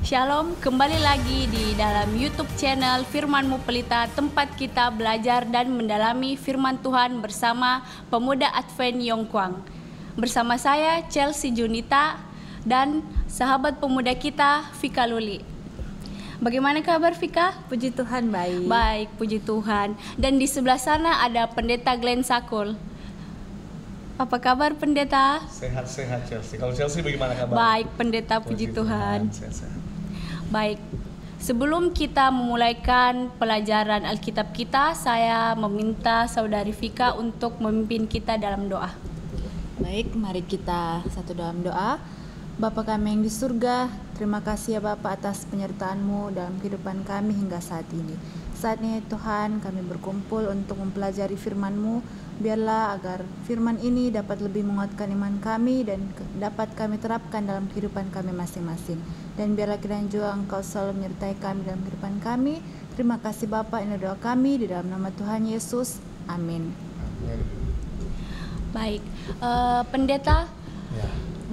Shalom, kembali lagi di dalam YouTube channel Firman-Mu Pelita, tempat kita belajar dan mendalami firman Tuhan bersama pemuda Advent Yongkwang. Bersama saya Chelsea Junita dan sahabat pemuda kita Vika Luli. Bagaimana kabar Vika? Puji Tuhan baik. Baik, puji Tuhan. Dan di sebelah sana ada Pendeta Glenn Sakul. Apa kabar Pendeta? Sehat-sehat Chelsea. Kalau Chelsea bagaimana kabar? Baik Pendeta, puji Tuhan. Sehat-sehat. Baik, sebelum kita memulaikan pelajaran Alkitab kita, saya meminta Saudari Vika untuk memimpin kita dalam doa. Baik, mari kita satu dalam doa. Bapa kami yang di surga, terima kasih ya Bapa atas penyertaan-Mu dalam kehidupan kami hingga saat ini. Saatnya Tuhan kami berkumpul untuk mempelajari firman-Mu. Biarlah agar firman ini dapat lebih menguatkan iman kami dan dapat kami terapkan dalam kehidupan kami masing-masing. Dan biarlah kiranya juga Engkau selalu menyertai kami dalam kehidupan kami. Terima kasih Bapa, ini doa kami di dalam nama Tuhan Yesus. Amin. Baik, Pendeta,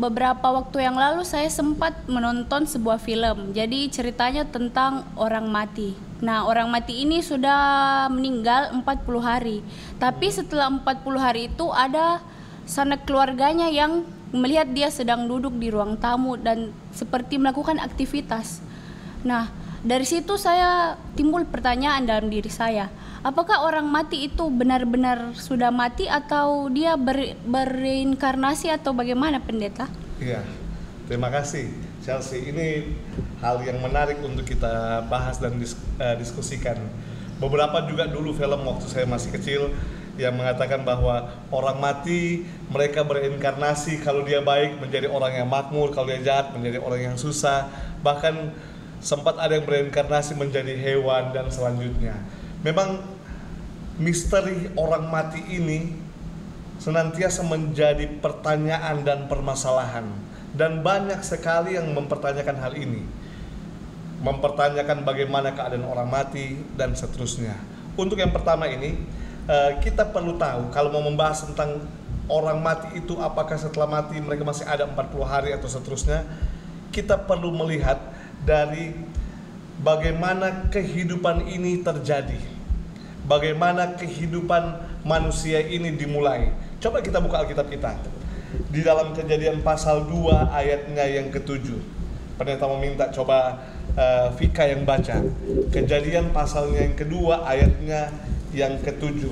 beberapa waktu yang lalu saya sempat menonton sebuah film. Jadi ceritanya tentang orang mati. Nah, orang mati ini sudah meninggal 40 hari. Tapi setelah 40 hari itu ada sanak keluarganya yang melihat dia sedang duduk di ruang tamu dan seperti melakukan aktivitas. Nah, dari situ saya timbul pertanyaan dalam diri saya. Apakah orang mati itu benar-benar sudah mati atau dia bereinkarnasi atau bagaimana Pendeta? Iya, terima kasih Chelsea. Ini hal yang menarik untuk kita bahas dan diskusikan. Beberapa juga dulu film waktu saya masih kecil yang mengatakan bahwa orang mati mereka bereinkarnasi, kalau dia baik menjadi orang yang makmur, kalau dia jahat menjadi orang yang susah. Bahkan sempat ada yang bereinkarnasi menjadi hewan dan selanjutnya. Memang misteri orang mati ini senantiasa menjadi pertanyaan dan permasalahan, dan banyak sekali yang mempertanyakan hal ini, mempertanyakan bagaimana keadaan orang mati dan seterusnya. Untuk yang pertama ini, kita perlu tahu kalau mau membahas tentang orang mati itu, apakah setelah mati mereka masih ada 40 hari atau seterusnya, kita perlu melihat dari bagaimana kehidupan ini terjadi, bagaimana kehidupan manusia ini dimulai. Coba kita buka Alkitab kita di dalam Kejadian pasal 2 ayatnya yang ke-7. Pendeta meminta coba Vika yang baca Kejadian pasalnya yang kedua ayatnya yang ke-7.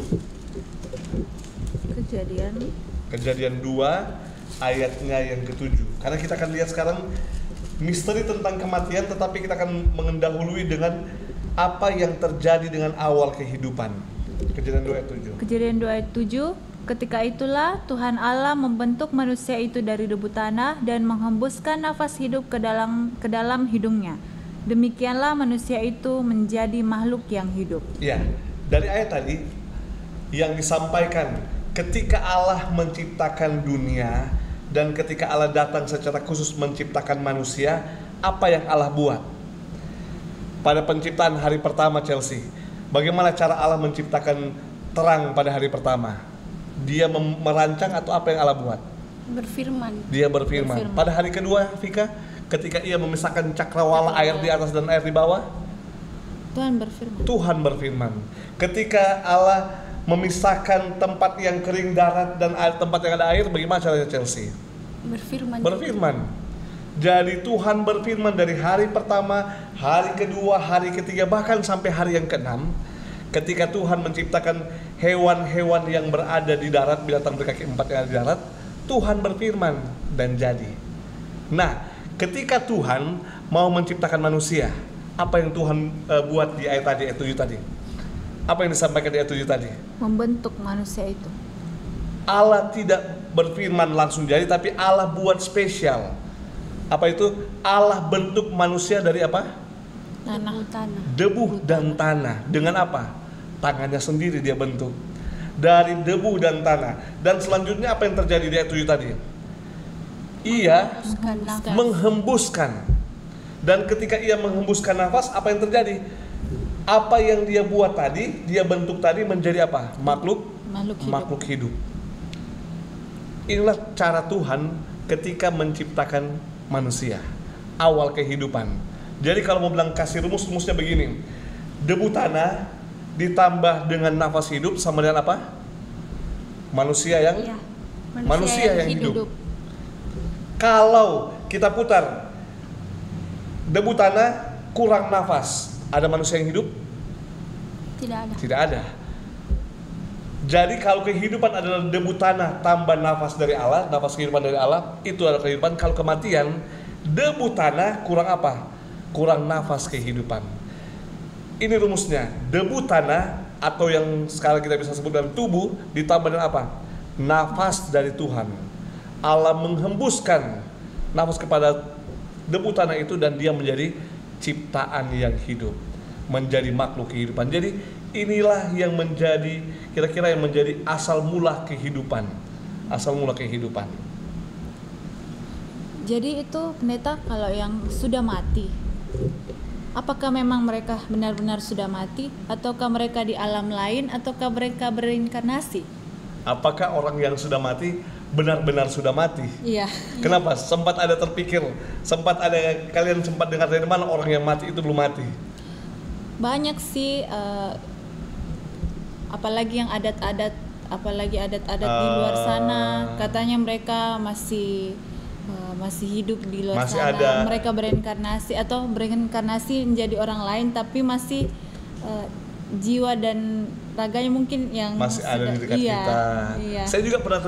Kejadian 2 ayatnya yang ke-7. Karena kita akan lihat sekarang misteri tentang kematian, tetapi kita akan mengendahului dengan apa yang terjadi dengan awal kehidupan. Kejadian 2 ayat 7. Kejadian 2 ayat 7. Ketika itulah Tuhan Allah membentuk manusia itu dari debu tanah dan menghembuskan nafas hidup ke dalam hidungnya. Demikianlah manusia itu menjadi makhluk yang hidup. Ya, dari ayat tadi yang disampaikan, ketika Allah menciptakan dunia dan ketika Allah datang secara khusus menciptakan manusia, apa yang Allah buat? Pada penciptaan hari pertama Chelsea, bagaimana cara Allah menciptakan terang pada hari pertama? Dia merancang atau apa yang Allah buat? Berfirman. Dia berfirman. Pada hari kedua, Vika, ketika ia memisahkan cakrawala air di atas dan air di bawah, Tuhan berfirman. Ketika Allah memisahkan tempat yang kering darat dan tempat yang ada air, bagaimana caranya Chelsea? Berfirman. Jadi Tuhan berfirman dari hari pertama, hari kedua, hari ketiga, bahkan sampai hari yang ke-6. Ketika Tuhan menciptakan hewan-hewan yang berada di darat, binatang berkaki 4 yang ada di darat, Tuhan berfirman dan jadi. Nah, ketika Tuhan mau menciptakan manusia, apa yang Tuhan buat di ayat 7 tadi? Apa yang disampaikan di ayat 7 tadi? Membentuk manusia itu. Allah tidak berfirman langsung jadi, tapi Allah buat spesial. Apa itu? Allah bentuk manusia dari apa? Debu dan tanah. Dengan apa? Tangannya sendiri dia bentuk. Dari debu dan tanah. Dan selanjutnya apa yang terjadi di ayat 7 tadi? Ia menghembuskan. Dan ketika ia menghembuskan nafas, apa yang terjadi? Apa yang dia buat tadi, dia bentuk tadi menjadi apa? Makhluk hidup. Inilah cara Tuhan ketika menciptakan manusia. Awal kehidupan. Jadi kalau mau bilang kasih rumusnya begini. Debu tanah ditambah dengan nafas hidup sama dengan apa? Manusia yang Iya. manusia yang hidup. Kalau kita putar debu tanah kurang nafas, ada manusia yang hidup? Tidak ada. Tidak ada. Jadi kalau kehidupan adalah debu tanah tambah nafas dari Allah, nafas kehidupan dari Allah, itu adalah kehidupan. Kalau kematian, debu tanah kurang apa? Kurang nafas kehidupan. Ini rumusnya, debu tanah atau yang sekarang kita bisa sebut dengan tubuh ditambah dengan apa? Nafas dari Tuhan. Allah menghembuskan nafas kepada debu tanah itu dan dia menjadi ciptaan yang hidup, menjadi makhluk kehidupan. Jadi inilah yang menjadi kira-kira yang menjadi asal mula kehidupan. Asal mula kehidupan. Jadi itu pendeta, kalau yang sudah mati, apakah memang mereka benar-benar sudah mati, ataukah mereka di alam lain, ataukah mereka bereinkarnasi? Apakah orang yang sudah mati benar-benar sudah mati? Iya. Kenapa? Sempat ada terpikir, kalian sempat dengar dari mana orang yang mati itu belum mati? Banyak sih, apalagi yang adat-adat di luar sana, katanya mereka masih hidup di luar Masih sana. ada. Mereka bereinkarnasi menjadi orang lain, tapi masih jiwa dan raganya mungkin yang Masih ada di dekat iya, kita. Iya. Saya juga pernah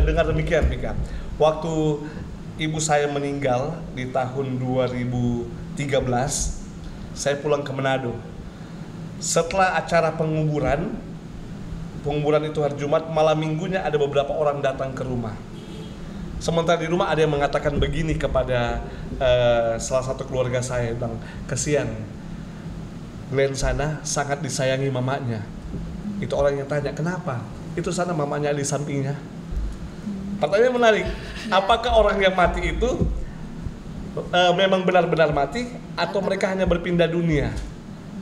dengar demikian, Mika. Waktu ibu saya meninggal di tahun 2013, saya pulang ke Manado. Setelah acara penguburan itu hari Jumat, malam minggunya ada beberapa orang datang ke rumah. Sementara di rumah ada yang mengatakan begini kepada salah satu keluarga saya, bilang, kesian, Glenn sana sangat disayangi mamanya. Itu orang yang tanya, kenapa? Itu sana mamanya di sampingnya. Pertanyaan menarik, apakah orang yang mati itu memang benar-benar mati atau mereka hanya berpindah dunia?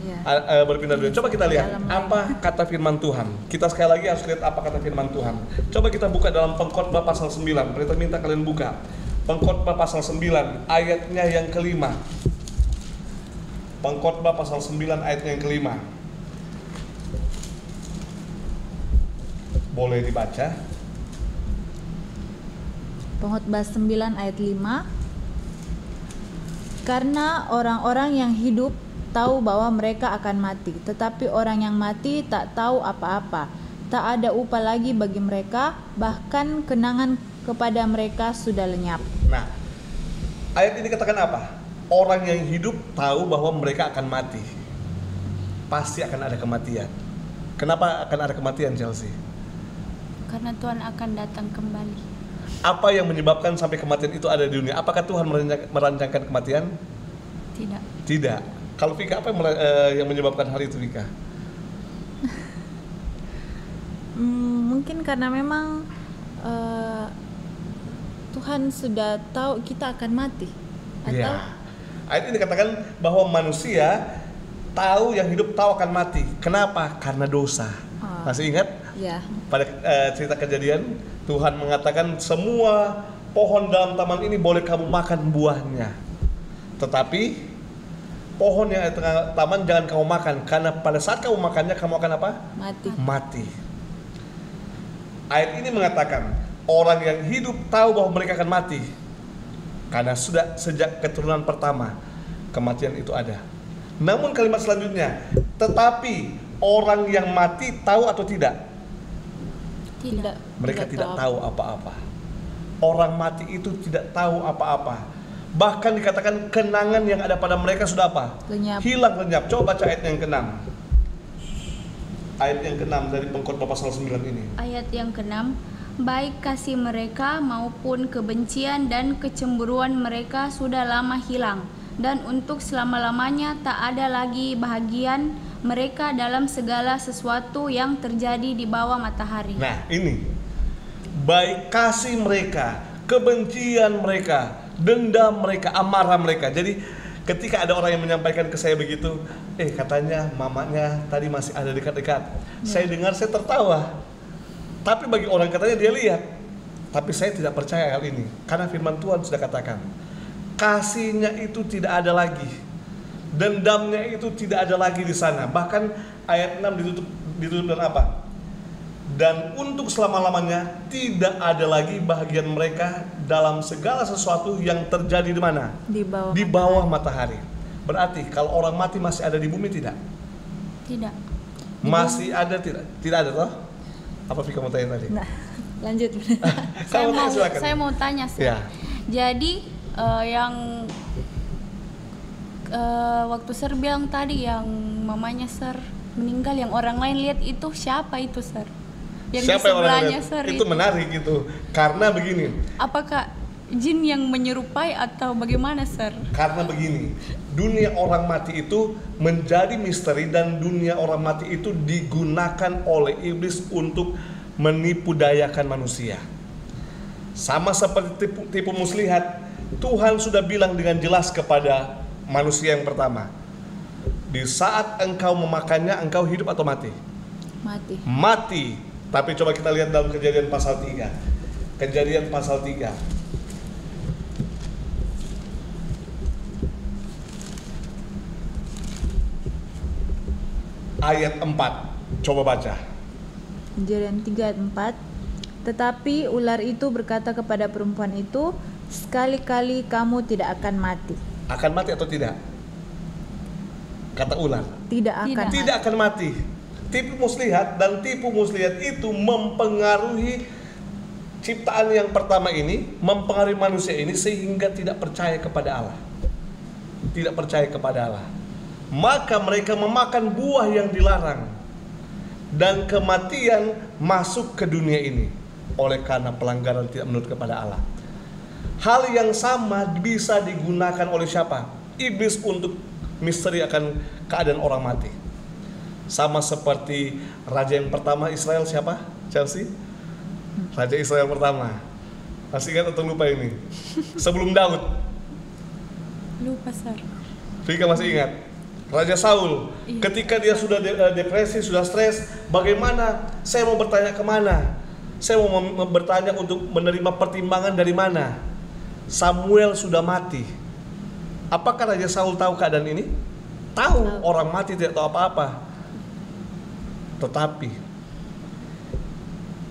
Iya. Berpindah dunia. Coba kita lihat apa kata firman Tuhan. Kita sekali lagi harus lihat apa kata firman Tuhan. Coba kita buka dalam Pengkhotbah pasal 9. Kita minta kalian buka Pengkhotbah pasal 9 ayatnya yang kelima. Pengkhotbah pasal 9 ayatnya yang kelima. Boleh dibaca? Pengkhotbah 9 ayat 5. Karena orang-orang yang hidup tahu bahwa mereka akan mati, tetapi orang yang mati tak tahu apa-apa. Tak ada upah lagi bagi mereka, bahkan kenangan kepada mereka sudah lenyap. Nah, ayat ini katakan apa? Orang yang hidup tahu bahwa mereka akan mati. Pasti akan ada kematian. Kenapa akan ada kematian, Chelsea? Karena Tuhan akan datang kembali. Apa yang menyebabkan sampai kematian itu ada di dunia? Apakah Tuhan merancangkan kematian? Tidak. Tidak. Kalau Vika, apa yang menyebabkan hal itu, Vika? Mungkin karena memang Tuhan sudah tahu kita akan mati. Atau Ya. Ayat ini dikatakan bahwa manusia tahu yang hidup tahu akan mati. Kenapa? Karena dosa. Masih ingat? ya, Pada cerita Kejadian, Tuhan mengatakan semua pohon dalam taman ini boleh kamu makan buahnya. Tetapi pohon yang ada di tengah taman jangan kamu makan, karena pada saat kamu makannya kamu akan apa? Mati. Ayat ini mengatakan orang yang hidup tahu bahwa mereka akan mati, karena sudah sejak keturunan pertama kematian itu ada. Namun kalimat selanjutnya, tetapi orang yang mati tahu atau tidak? Tidak. Mereka tidak tahu apa-apa. Orang mati itu tidak tahu apa-apa. Bahkan dikatakan kenangan yang ada pada mereka sudah apa? Lenyap. Hilang, lenyap. Coba baca ayat yang ke-6. Ayat yang ke-6 dari Pengkhotbah pasal 9 ini. Ayat yang ke-6, baik kasih mereka maupun kebencian dan kecemburuan mereka sudah lama hilang, dan untuk selama-lamanya tak ada lagi bahagian mereka dalam segala sesuatu yang terjadi di bawah matahari. Nah, ini baik kasih mereka, kebencian mereka, dendam mereka, amarah mereka. Jadi ketika ada orang yang menyampaikan ke saya begitu, katanya mamanya tadi masih ada dekat-dekat. Saya dengar, saya tertawa. Tapi bagi orang katanya dia lihat. Tapi saya tidak percaya hal ini, karena firman Tuhan sudah katakan kasihnya itu tidak ada lagi. Dendamnya itu tidak ada lagi di sana. Bahkan ayat 6 ditutup dengan apa? Dan untuk selama-lamanya tidak ada lagi bahagian mereka dalam segala sesuatu yang terjadi di mana? Di bawah matahari. Berarti kalau orang mati masih ada di bumi tidak? Tidak. Masih ada tidak? Tidak ada toh? Apa Vika mau tanya tadi? Nah, lanjut. Saya mau tanya sih. Ya. Jadi yang waktu Sir bilang tadi yang mamanya Sir meninggal, yang orang lain lihat itu siapa itu Sir? Yang Siapa di yang orang sebelahnya lihat? Sir Itu menarik gitu. Karena begini. Apakah jin yang menyerupai atau bagaimana Sir? Karena begini, dunia orang mati itu menjadi misteri dan dunia orang mati itu digunakan oleh iblis untuk menipu dayakan manusia. Sama seperti tipu muslihat, Tuhan sudah bilang dengan jelas kepada manusia yang pertama, di saat engkau memakannya, engkau hidup atau mati? Mati. Tapi coba kita lihat dalam Kejadian pasal 3. Kejadian pasal 3. Ayat 4. Coba baca. Kejadian 3 ayat 4. Tetapi ular itu berkata kepada perempuan itu, sekali-kali kamu tidak akan mati. Akan mati atau tidak? Kata ular. Tidak akan mati. Tipu muslihat, dan tipu muslihat itu mempengaruhi ciptaan yang pertama ini, mempengaruhi manusia ini sehingga tidak percaya kepada Allah. Tidak percaya kepada Allah. Maka mereka memakan buah yang dilarang. Dan kematian masuk ke dunia ini oleh karena pelanggaran tidak menurut kepada Allah. Hal yang sama bisa digunakan oleh siapa? Iblis untuk misteri akan keadaan orang mati. Sama seperti raja yang pertama Israel siapa? Chelsea? Raja Israel pertama. Masih ingat atau lupa ini? Sebelum Daud. Lupa Sir. Vika masih ingat? Raja Saul. Ketika dia sudah depresi, sudah stres, bagaimana? Saya mau bertanya kemana? Saya mau bertanya untuk menerima pertimbangan dari mana? Samuel sudah mati. Apakah Raja Saul tahu keadaan ini? Tahu. Orang mati tidak tahu apa-apa. Tetapi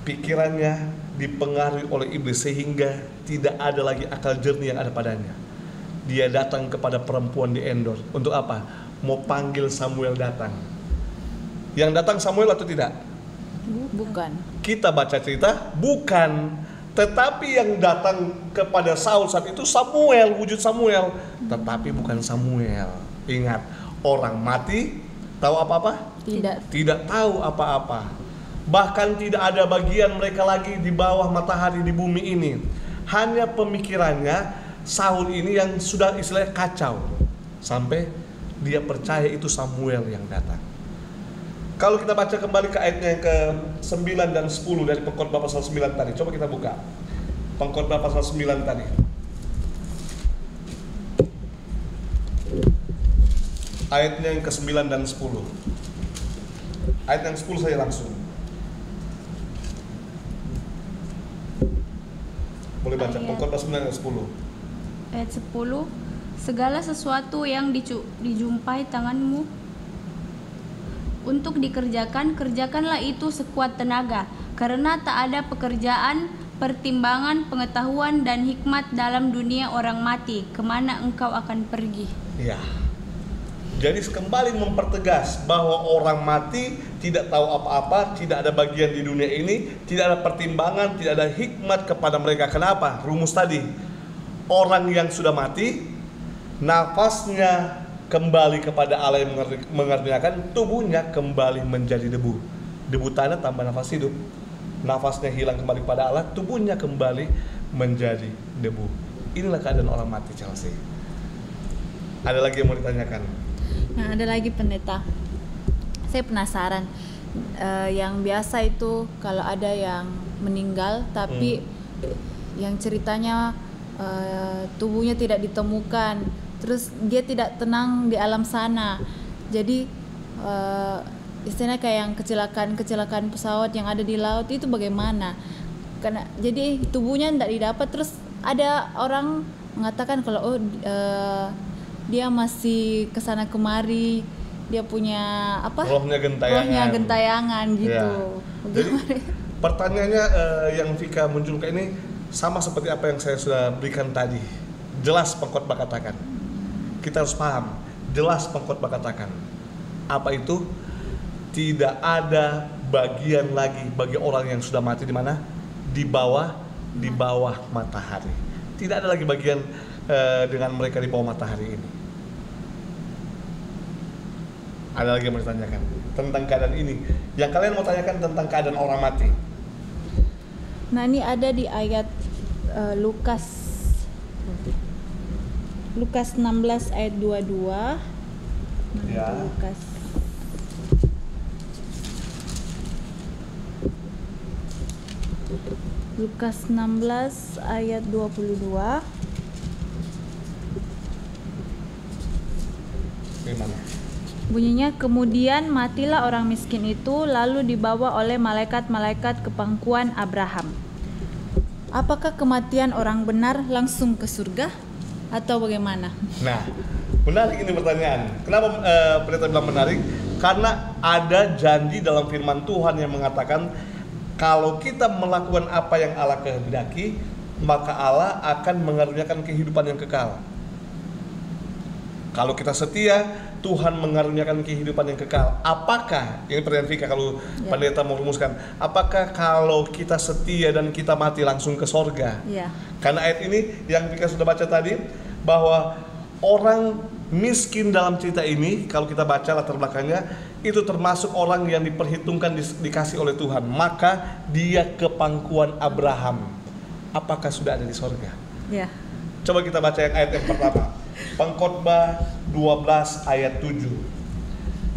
pikirannya dipengaruhi oleh iblis sehingga tidak ada lagi akal jernih yang ada padanya. Dia datang kepada perempuan di Endor. Untuk apa? Mau panggil Samuel datang. Yang datang Samuel atau tidak? Bukan. Kita baca cerita, bukan. Tetapi yang datang kepada Saul saat itu Samuel, wujud Samuel. Tetapi bukan Samuel. Ingat, orang mati tahu apa-apa? Tidak tahu apa-apa. Bahkan tidak ada bagian mereka lagi di bawah matahari di bumi ini. Hanya pemikirannya Saul ini yang sudah istilahnya kacau. Sampai dia percaya itu Samuel yang datang. Kalau kita baca kembali ke ayatnya yang ke-9 dan 10 dari Pengkhotbah pasal 9 tadi. Coba kita buka Pengkhotbah pasal 9 tadi. Ayatnya yang ke-9 dan 10. Ayat yang 10 saya langsung. Boleh baca Pengkhotbah 9 dan 10. Ayat 10. Segala sesuatu yang dijumpai tanganmu untuk dikerjakan, kerjakanlah itu sekuat tenaga, karena tak ada pekerjaan, pertimbangan, pengetahuan dan hikmat dalam dunia orang mati. Kemana engkau akan pergi? Ya. Jadi kembali mempertegas bahwa orang mati tidak tahu apa-apa, tidak ada bagian di dunia ini, tidak ada pertimbangan, tidak ada hikmat kepada mereka. Kenapa? Rumus tadi. Orang yang sudah mati, nafasnya kembali kepada Allah yang mengerjakan, tubuhnya kembali menjadi debu. Debu tanah tambah nafas hidup. Nafasnya hilang kembali kepada Allah, tubuhnya kembali menjadi debu. Inilah keadaan orang mati, Chelsea. Ada lagi yang mau ditanyakan? Nah, ada lagi pendeta. Saya penasaran. Yang biasa itu kalau ada yang meninggal tapi yang ceritanya tubuhnya tidak ditemukan, terus dia tidak tenang di alam sana. Jadi istilahnya kayak yang kecelakaan pesawat yang ada di laut itu bagaimana? Karena jadi tubuhnya tidak didapat, terus ada orang mengatakan kalau dia masih kesana kemari, dia punya apa? Rohnya gentayangan gitu. Ya. Jadi pertanyaannya yang Vika munculkan ini sama seperti apa yang saya sudah berikan tadi. Jelas pengkhotbah katakan. Kita harus paham. Jelas pengkhotbah katakan. Apa itu? Tidak ada bagian lagi bagi orang yang sudah mati di mana? Di bawah matahari. Tidak ada lagi bagian dengan mereka di bawah matahari ini. Ada lagi yang mau ditanyakan tentang keadaan ini. Yang kalian mau tanyakan tentang keadaan orang mati. Nah, ini ada di ayat Lukas 16 ayat 22. Ya. Lukas 16 ayat 22. Gimana? Bunyinya, kemudian matilah orang miskin itu, lalu dibawa oleh malaikat-malaikat ke pangkuan Abraham. Apakah kematian orang benar langsung ke surga atau bagaimana? Nah, menarik ini pertanyaan. Kenapa pendeta bilang menarik? Karena ada janji dalam firman Tuhan yang mengatakan kalau kita melakukan apa yang Allah kehendaki, maka Allah akan mengaruniakan kehidupan yang kekal. Kalau kita setia, Tuhan mengaruniakan kehidupan yang kekal. Apakah, ini pertanyaan Vika kalau pendeta mau rumuskan, apakah kalau kita setia dan kita mati langsung ke sorga? Karena ayat ini yang Vika sudah baca tadi, bahwa orang miskin dalam cerita ini, kalau kita baca latar belakangnya, itu termasuk orang yang diperhitungkan dikasih oleh Tuhan. Maka dia ke pangkuan Abraham. Apakah sudah ada di sorga? Coba kita baca ayat yang pertama. Pengkhotbah 12 ayat 7.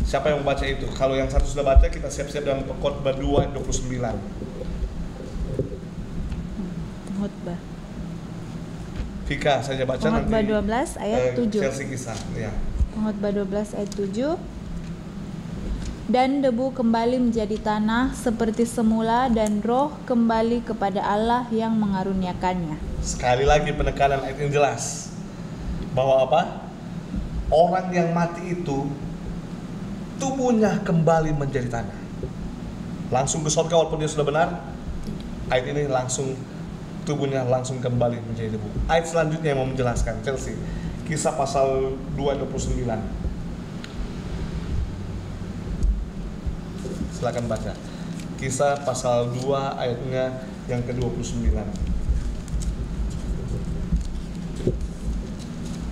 Siapa yang membaca itu? Kalau yang satu sudah baca, kita siap-siap dalam Pengkhotbah 2 ayat 29. Pengkhotbah. Vika saja baca nanti. Pengkhotbah 12 ayat 7. Chelsea Kisah, ya. Pengkhotbah 12 ayat 7. Dan debu kembali menjadi tanah seperti semula, dan roh kembali kepada Allah yang mengaruniakannya. Sekali lagi penekanan ayat ini jelas. Bahwa apa? Orang yang mati itu tubuhnya kembali menjadi tanah. Langsung ke surga walaupun dia sudah benar. Ayat ini langsung tubuhnya langsung kembali menjadi debu. Ayat selanjutnya yang mau menjelaskan, Chelsea. Kisah pasal 2:29. Silakan baca. Kisah pasal 2 ayatnya yang ke-29.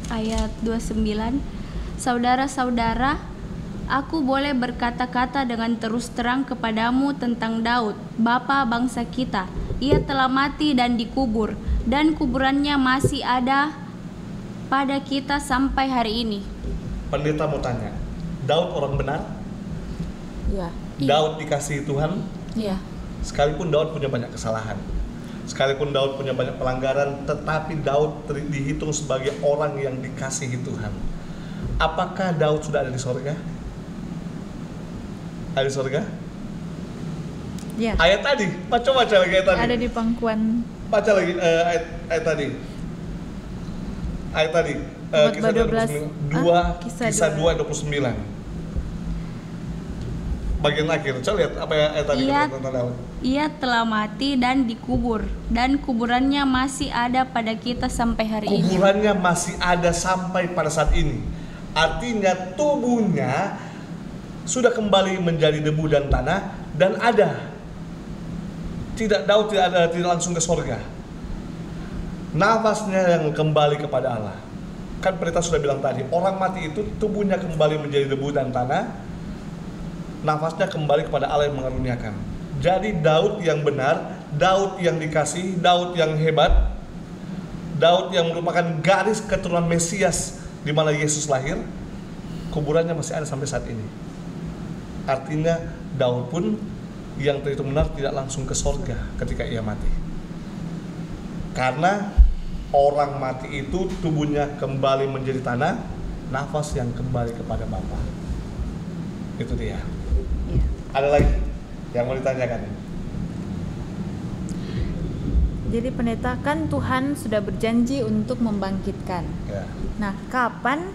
Ayat 29. Saudara-saudara, aku boleh berkata-kata dengan terus terang kepadamu tentang Daud, bapa bangsa kita. Ia telah mati dan dikubur, dan kuburannya masih ada pada kita sampai hari ini. Pendeta mau tanya, Daud orang benar? Ya. Daud dikasihi Tuhan? Ya. Sekalipun Daud punya banyak kesalahan, sekalipun Daud punya banyak pelanggaran, tetapi Daud dihitung sebagai orang yang dikasihi Tuhan. Apakah Daud sudah ada di sorga? Ada di sorga? Ya. Ayat tadi, coba baca lagi ayat tadi. Ada di pangkuan. Baca lagi ayat tadi. Ayat tadi. Kisah 2 ayat 29. Bagian akhir, coba lihat apa ayat tadi tentang Daud. Ia telah mati dan dikubur, dan kuburannya masih ada pada kita sampai hari ini. Kuburannya masih ada sampai pada saat ini. Artinya tubuhnya sudah kembali menjadi debu dan tanah dan ada. Daud tidak langsung ke sorga. Nafasnya yang kembali kepada Allah. Kan pendeta sudah bilang tadi, orang mati itu tubuhnya kembali menjadi debu dan tanah. Nafasnya kembali kepada Allah yang mengaruniakan. Jadi Daud yang benar, Daud yang dikasih, Daud yang hebat, Daud yang merupakan garis keturunan Mesias di mana Yesus lahir, kuburannya masih ada sampai saat ini. Artinya Daud pun yang terhitung benar tidak langsung ke sorga ketika ia mati. Karena orang mati itu tubuhnya kembali menjadi tanah, nafas yang kembali kepada Bapa. Itu dia. Ya. Ada lagi yang mau ditanyakan? Jadi pendeta, kan Tuhan sudah berjanji untuk membangkitkan. Ya. Nah, kapan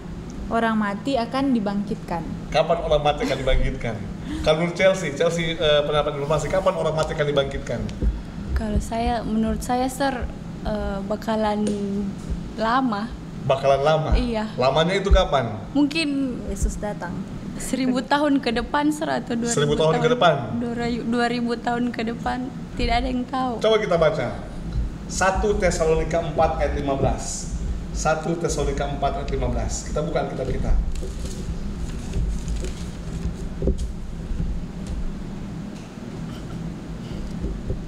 orang mati akan dibangkitkan. Kapan orang mati akan dibangkitkan? Kalau menurut Chelsea pendapat informasi, kapan orang mati akan dibangkitkan? Kalau menurut saya Sir, bakalan lama. Bakalan lama? Iya. Lamanya itu kapan? Mungkin Yesus datang. 1000 tahun ke depan Sir, atau 2000 1000 tahun ke depan? 2000 tahun ke depan, tidak ada yang tahu. Coba kita baca 1 Tesalonika 4 ayat 15. 1 Tesalonika 4 ayat 15. Kita buka kitab kita.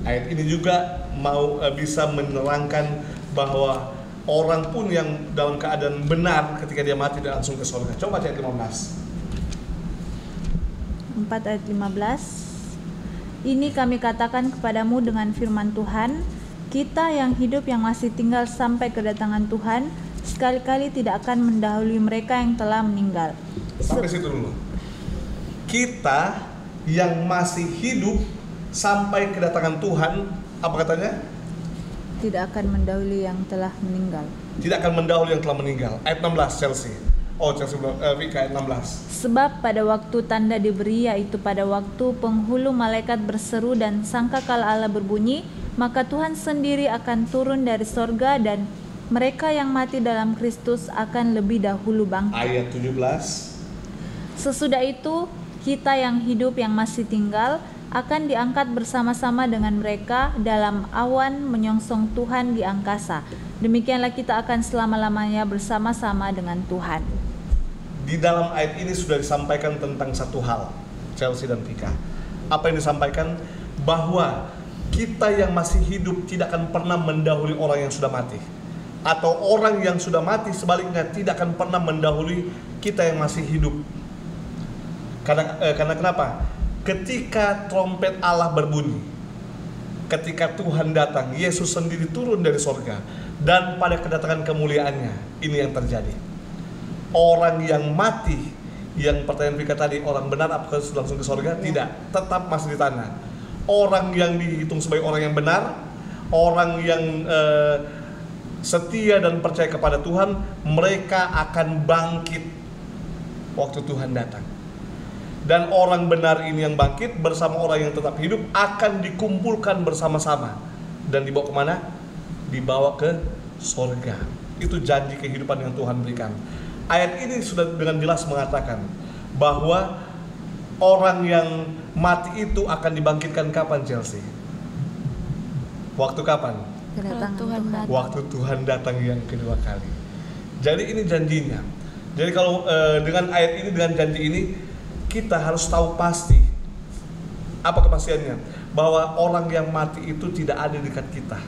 Ayat ini juga bisa menerangkan bahwa orang pun yang dalam keadaan benar ketika dia mati dan langsung ke surga. Coba ayat 15. 4 ayat 15. Ini kami katakan kepadamu dengan firman Tuhan, kita yang hidup yang masih tinggal sampai kedatangan Tuhan, sekali-kali tidak akan mendahului mereka yang telah meninggal. Sampai situ dulu. Kita yang masih hidup sampai kedatangan Tuhan, apa katanya? Tidak akan mendahului yang telah meninggal. Tidak akan mendahului yang telah meninggal. Ayat 16 Chelsea. Vika ayat 16. Sebab pada waktu tanda diberi, yaitu pada waktu penghulu malaikat berseru dan sangkakala Allah berbunyi, maka Tuhan sendiri akan turun dari sorga dan mereka yang mati dalam Kristus akan lebih dahulu bangkit. Ayat 17. Sesudah itu kita yang hidup yang masih tinggal akan diangkat bersama-sama dengan mereka dalam awan menyongsong Tuhan di angkasa. Demikianlah kita akan selama-lamanya bersama-sama dengan Tuhan. Di dalam ayat ini sudah disampaikan tentang satu hal, Chelsea dan Vika. Apa yang disampaikan? Bahwa kita yang masih hidup tidak akan pernah mendahului orang yang sudah mati. Atau orang yang sudah mati sebaliknya tidak akan pernah mendahului kita yang masih hidup. Karena kenapa? Ketika trompet Allah berbunyi, ketika Tuhan datang, Yesus sendiri turun dari sorga, dan pada kedatangan kemuliaannya, ini yang terjadi. Orang yang mati, yang pertanyaan Vika tadi, orang benar apakah langsung ke sorga? Tidak, tetap masih di tanah. Orang yang dihitung sebagai orang yang benar, orang yang setia dan percaya kepada Tuhan, mereka akan bangkit waktu Tuhan datang. Dan orang benar ini yang bangkit bersama orang yang tetap hidup akan dikumpulkan bersama-sama. Dan dibawa kemana? Dibawa ke sorga. Itu janji kehidupan yang Tuhan berikan. Ayat ini sudah dengan jelas mengatakan bahwa orang yang mati itu akan dibangkitkan kapan, Chelsea? Waktu kapan? Kedatangan Tuhan Tuhan. Waktu Tuhan datang yang kedua kali. Jadi ini janjinya. Jadi kalau dengan ayat ini, dengan janji ini, kita harus tahu pasti. Apa kepastiannya? Bahwa orang yang mati itu tidak ada di dekat kita.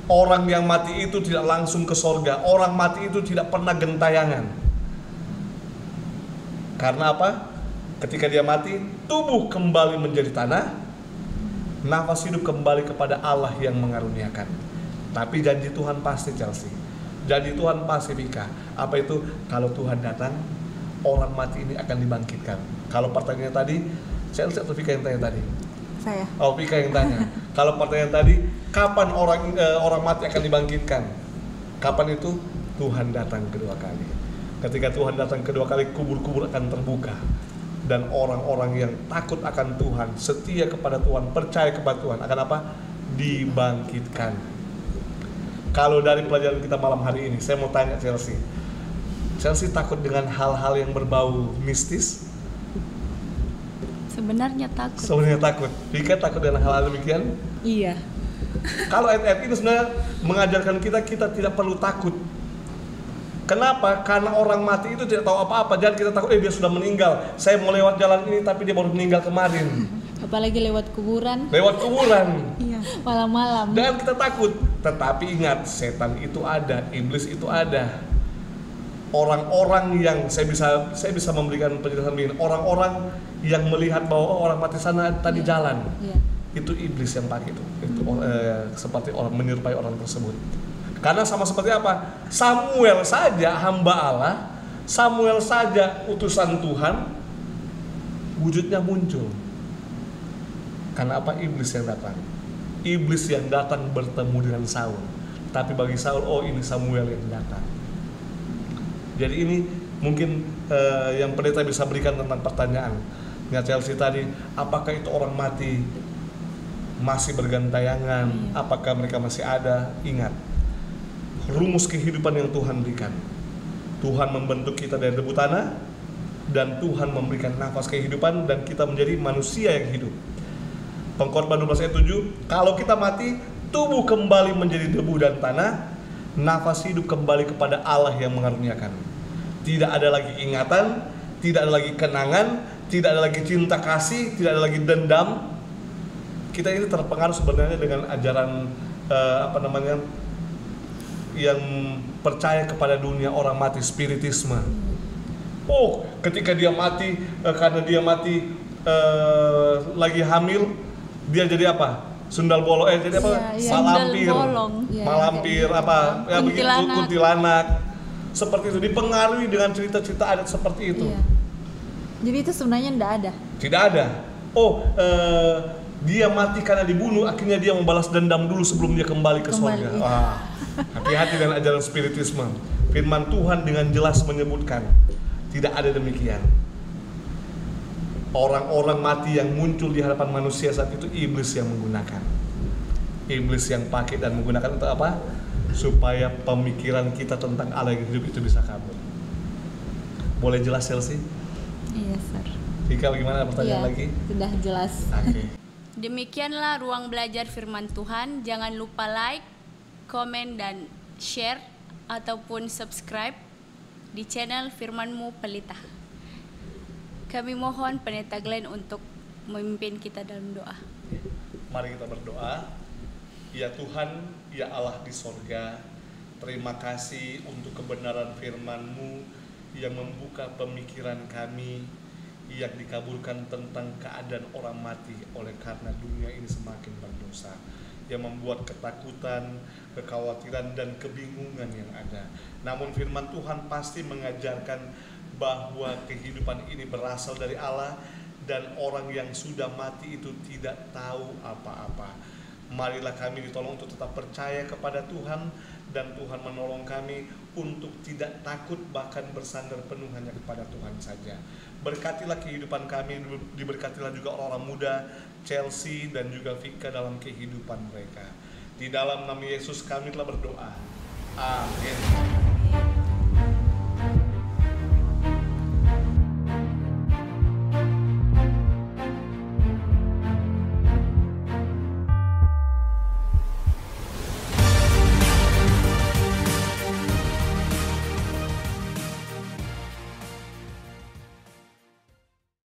Orang yang mati itu tidak langsung ke sorga. Orang mati itu tidak pernah gentayangan. Karena apa? Ketika dia mati, tubuh kembali menjadi tanah, nafas hidup kembali kepada Allah yang mengaruniakan. Tapi janji Tuhan pasti, Chelsea. Janji Tuhan pasti, Vika. Apa itu? Kalau Tuhan datang, orang mati ini akan dibangkitkan. Kalau pertanyaan tadi, Chelsea atau Vika yang tanya tadi? Saya. Oh, Vika yang tanya. Kalau pertanyaan tadi, kapan orang mati akan dibangkitkan? Kapan itu? Tuhan datang kedua kali. Ketika Tuhan datang kedua kali, kubur-kubur akan terbuka. Dan orang-orang yang takut akan Tuhan, setia kepada Tuhan, percaya kepada Tuhan, akan apa? Dibangkitkan. Kalau dari pelajaran kita malam hari ini, saya mau tanya Chelsea. Chelsea takut dengan hal-hal yang berbau mistis? Sebenarnya takut. Sebenarnya takut. Vika takut dengan hal-hal demikian? Iya. Kalau ayat-ayat ini sebenarnya mengajarkan kita tidak perlu takut. Kenapa? Karena orang mati itu tidak tahu apa-apa. Jangan kita takut, dia sudah meninggal. Saya mau lewat jalan ini tapi dia baru meninggal kemarin. Apalagi lewat kuburan. Lewat kuburan. Iya. Malam-malam. Dan kita takut. Tetapi ingat, setan itu ada, iblis itu ada. Orang-orang yang saya bisa memberikan penjelasan begini. Orang-orang yang melihat bahwa orang mati sana tadi jalan. Iya. Itu iblis yang pakai itu seperti orang menyerupai orang tersebut. Karena sama seperti apa? Samuel saja hamba Allah, Samuel saja utusan Tuhan, wujudnya muncul. Karena apa? Iblis yang datang. Iblis yang datang bertemu dengan Saul. Tapi bagi Saul, oh ini Samuel yang datang. Jadi ini Mungkin yang pendeta bisa berikan tentang pertanyaan Chelsea tadi, apakah itu orang mati masih bergantayangan? Apakah mereka masih ada? Ingat, rumus kehidupan yang Tuhan berikan. Tuhan membentuk kita dari debu tanah, dan Tuhan memberikan nafas kehidupan, dan kita menjadi manusia yang hidup. Pengkhotbah 12 ayat 7, kalau kita mati, tubuh kembali menjadi debu dan tanah, nafas hidup kembali kepada Allah yang mengaruniakan. Tidak ada lagi ingatan, tidak ada lagi kenangan, tidak ada lagi cinta kasih, tidak ada lagi dendam. Kita ini terpengaruh sebenarnya dengan ajaran yang percaya kepada dunia orang mati, spiritisme. Oh, ketika dia mati, karena dia mati lagi hamil, dia jadi apa? Sundal bolong, jadi apa? Malampir, malampir apa? Ya begitu, kuntilanak. Seperti itu, dipengaruhi dengan cerita-cerita adat seperti itu. Jadi itu sebenarnya tidak ada. Tidak ada. Oh, dia mati karena dibunuh, akhirnya dia membalas dendam dulu sebelum dia kembali ke surga. Wah, hati-hati dengan ajaran spiritisme. Firman Tuhan dengan jelas menyebutkan tidak ada demikian. Orang-orang mati yang muncul di hadapan manusia saat itu iblis yang menggunakan. Iblis yang pakai dan menggunakan untuk apa? Supaya pemikiran kita tentang Allah yang hidup itu bisa kabur. Boleh jelas, Chelsea? Iya, Sir. Ika, bagaimana pertanyaan lagi? Sudah jelas. Oke. Demikianlah ruang belajar firman Tuhan. Jangan lupa like, komen, dan share ataupun subscribe di channel Firman-Mu Pelita. Kami mohon Pendeta Glenn untuk memimpin kita dalam doa. Mari kita berdoa. Ya Tuhan, ya Allah di sorga, terima kasih untuk kebenaran firman-Mu yang membuka pemikiran kami, yang dikabulkan tentang keadaan orang mati oleh karena dunia ini semakin berdosa, yang membuat ketakutan, kekhawatiran, dan kebingungan yang ada. Namun firman Tuhan pasti mengajarkan bahwa kehidupan ini berasal dari Allah, dan orang yang sudah mati itu tidak tahu apa-apa. Marilah kami ditolong untuk tetap percaya kepada Tuhan, dan Tuhan menolong kami untuk tidak takut, bahkan bersandar penuh hanya kepada Tuhan saja. Berkatilah kehidupan kami, diberkatilah juga orang-orang muda Chelsea dan juga Vika dalam kehidupan mereka. Di dalam nama Yesus kami telah berdoa. Amin.